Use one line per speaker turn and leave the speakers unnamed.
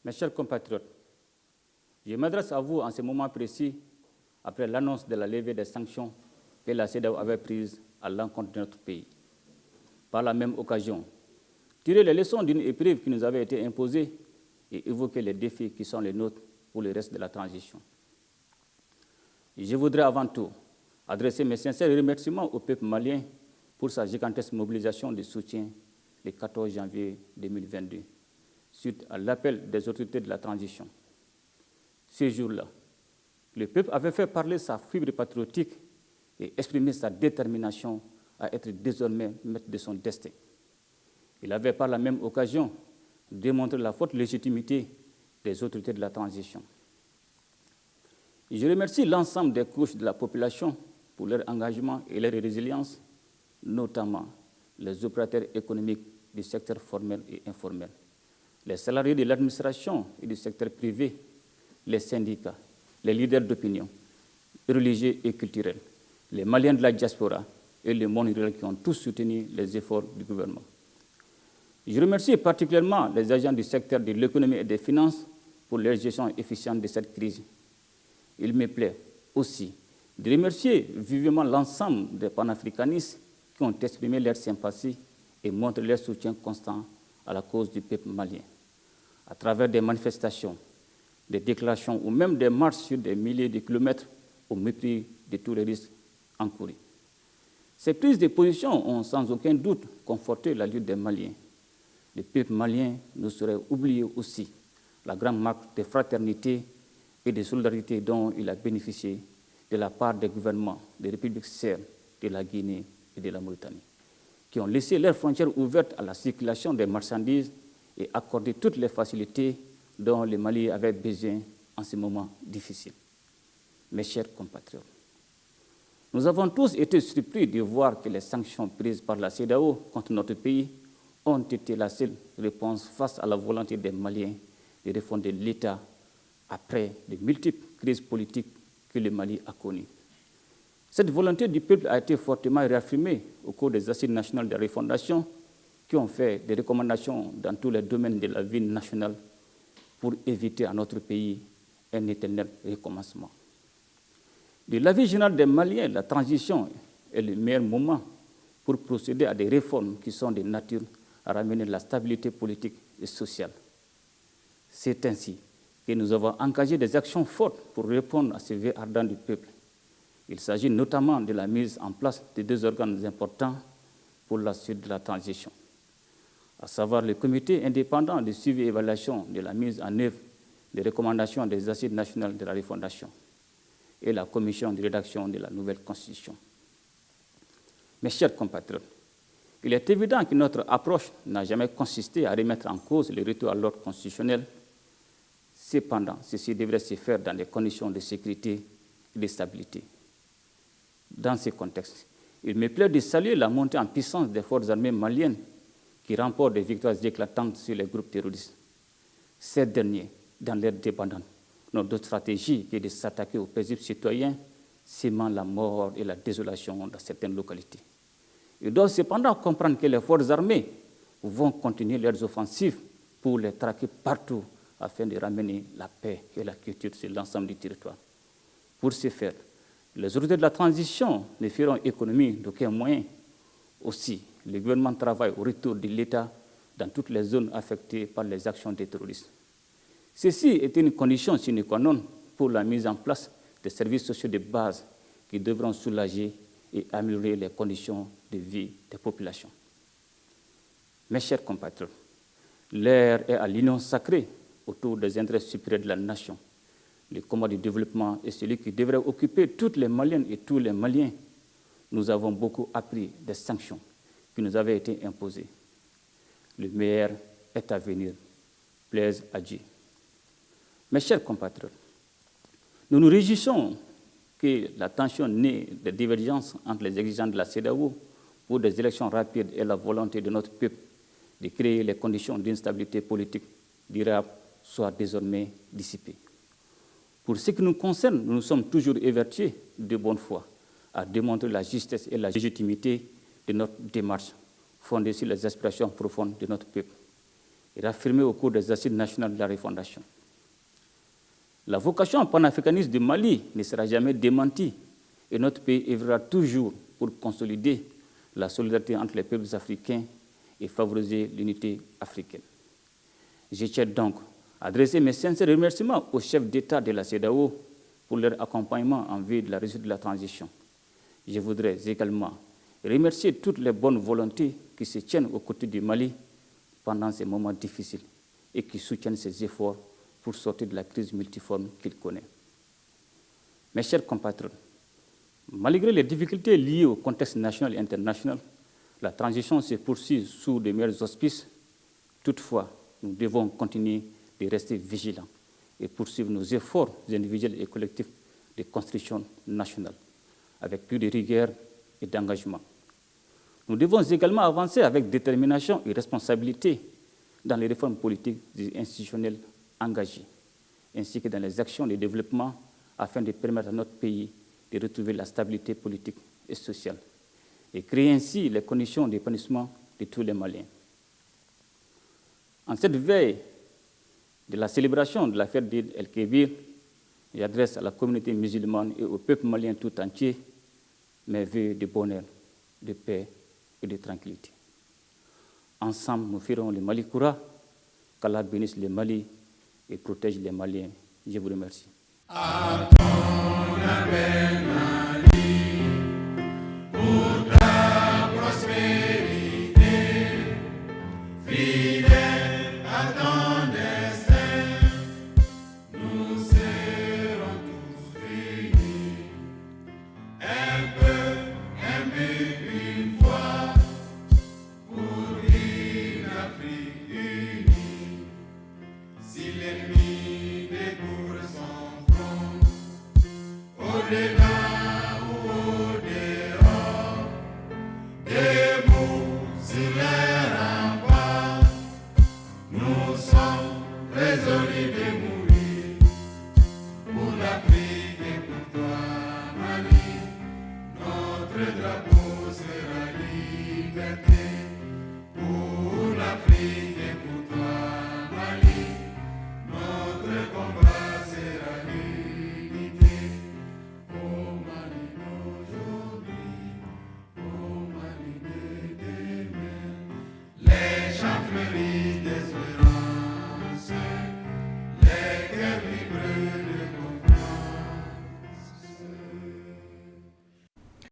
Mes chers compatriotes, je m'adresse à vous en ce moment précis, après l'annonce de la levée des sanctions que la CEDEAO avait prises à l'encontre de notre pays. Par la même occasion, tirer les leçons d'une épreuve qui nous avait été imposée et évoquer les défis qui sont les nôtres pour le reste de la transition. Je voudrais avant tout adresser mes sincères remerciements au peuple malien pour sa gigantesque mobilisation de soutien le 14 janvier 2022. Suite à l'appel des autorités de la transition. Ce jour-là, le peuple avait fait parler sa fibre patriotique et exprimé sa détermination à être désormais maître de son destin. Il avait par la même occasion démontré la forte légitimité des autorités de la transition. Et je remercie l'ensemble des couches de la population pour leur engagement et leur résilience, notamment les opérateurs économiques du secteur formel et informel, les salariés de l'administration et du secteur privé, les syndicats, les leaders d'opinion, religieux et culturels, les Maliens de la diaspora et le monde rural qui ont tous soutenu les efforts du gouvernement. Je remercie particulièrement les agents du secteur de l'économie et des finances pour leur gestion efficiente de cette crise. Il me plaît aussi de remercier vivement l'ensemble des panafricanistes qui ont exprimé leur sympathie et montré leur soutien constant à la cause du peuple malien, à travers des manifestations, des déclarations ou même des marches sur des milliers de kilomètres au mépris de tous les risques encourus. Ces prises de position ont sans aucun doute conforté la lutte des Maliens. Le peuple malien ne saurait oublier aussi la grande marque de fraternité et de solidarité dont il a bénéficié de la part des gouvernements des républiques sœurs de la Guinée et de la Mauritanie, qui ont laissé leurs frontières ouvertes à la circulation des marchandises et accordé toutes les facilités dont le Mali avait besoin en ce moment difficile. Mes chers compatriotes, nous avons tous été surpris de voir que les sanctions prises par la CEDEAO contre notre pays ont été la seule réponse face à la volonté des Maliens de refonder l'État après de multiples crises politiques que le Mali a connues. Cette volonté du peuple a été fortement réaffirmée au cours des assises nationales de refondation qui ont fait des recommandations dans tous les domaines de la vie nationale pour éviter à notre pays un éternel recommencement. De l'avis général des Maliens, la transition est le meilleur moment pour procéder à des réformes qui sont de nature à ramener la stabilité politique et sociale. C'est ainsi que nous avons engagé des actions fortes pour répondre à ces vœux ardents du peuple. Il s'agit notamment de la mise en place de deux organes importants pour la suite de la transition, à savoir le comité indépendant de suivi et évaluation de la mise en œuvre des recommandations des assises nationales de la refondation et la commission de rédaction de la nouvelle constitution. Mes chers compatriotes, il est évident que notre approche n'a jamais consisté à remettre en cause le retour à l'ordre constitutionnel. Cependant, ceci devrait se faire dans des conditions de sécurité et de stabilité. Dans ce contexte, il me plaît de saluer la montée en puissance des forces armées maliennes qui remportent des victoires éclatantes sur les groupes terroristes. Ces derniers, dans leur dépendance, n'ont d'autre stratégie que de s'attaquer aux paisibles citoyens sémant la mort et la désolation dans certaines localités. Ils doivent cependant comprendre que les forces armées vont continuer leurs offensives pour les traquer partout afin de ramener la paix et la quiétude sur l'ensemble du territoire. Pour ce faire, les autorités de la transition ne feront économie d'aucun moyen. Aussi, le gouvernement travaille au retour de l'État dans toutes les zones affectées par les actions des terroristes. Ceci est une condition sine qua non pour la mise en place des services sociaux de base qui devront soulager et améliorer les conditions de vie des populations. Mes chers compatriotes, l'heure est à l'union sacrée autour des intérêts supérieurs de la nation. Le combat du développement est celui qui devrait occuper toutes les Maliennes et tous les Maliens. Nous avons beaucoup appris des sanctions qui nous avaient été imposées. Le meilleur est à venir. Plaise à Dieu. Mes chers compatriotes, nous nous réjouissons que la tension née des divergences entre les exigences de la CEDEAO pour des élections rapides et la volonté de notre peuple de créer les conditions d'une stabilité politique durable soit désormais dissipée. Pour ce qui nous concerne, nous nous sommes toujours évertués de bonne foi à démontrer la justesse et la légitimité de notre démarche fondée sur les aspirations profondes de notre peuple et réaffirmée au cours des assises nationales de la refondation. La vocation panafricaniste du Mali ne sera jamais démentie et notre pays œuvrera toujours pour consolider la solidarité entre les peuples africains et favoriser l'unité africaine. Je tiens donc à adresser mes sincères remerciements aux chefs d'État de la CEDEAO pour leur accompagnement en vue de la réussite de la transition. Je voudrais également remercier toutes les bonnes volontés qui se tiennent aux côtés du Mali pendant ces moments difficiles et qui soutiennent ses efforts pour sortir de la crise multiforme qu'il connaît. Mes chers compatriotes, malgré les difficultés liées au contexte national et international, la transition se poursuit sous de meilleurs auspices. Toutefois, nous devons continuer de rester vigilants et poursuivre nos efforts individuels et collectifs de construction nationale avec plus de rigueur et d'engagement. Nous devons également avancer avec détermination et responsabilité dans les réformes politiques et institutionnelles engagées, ainsi que dans les actions de développement afin de permettre à notre pays de retrouver la stabilité politique et sociale et créer ainsi les conditions d'épanouissement de tous les Maliens. En cette veille de la célébration de la fête d'Eid el-Kébir, j'adresse à la communauté musulmane et au peuple malien tout entier mes vœux de bonheur, de paix et de tranquillité. Ensemble, nous ferons le Mali Koura, qu'Allah bénisse le Mali et protège les Maliens. Je vous remercie.
Notre drapeau sera liberté.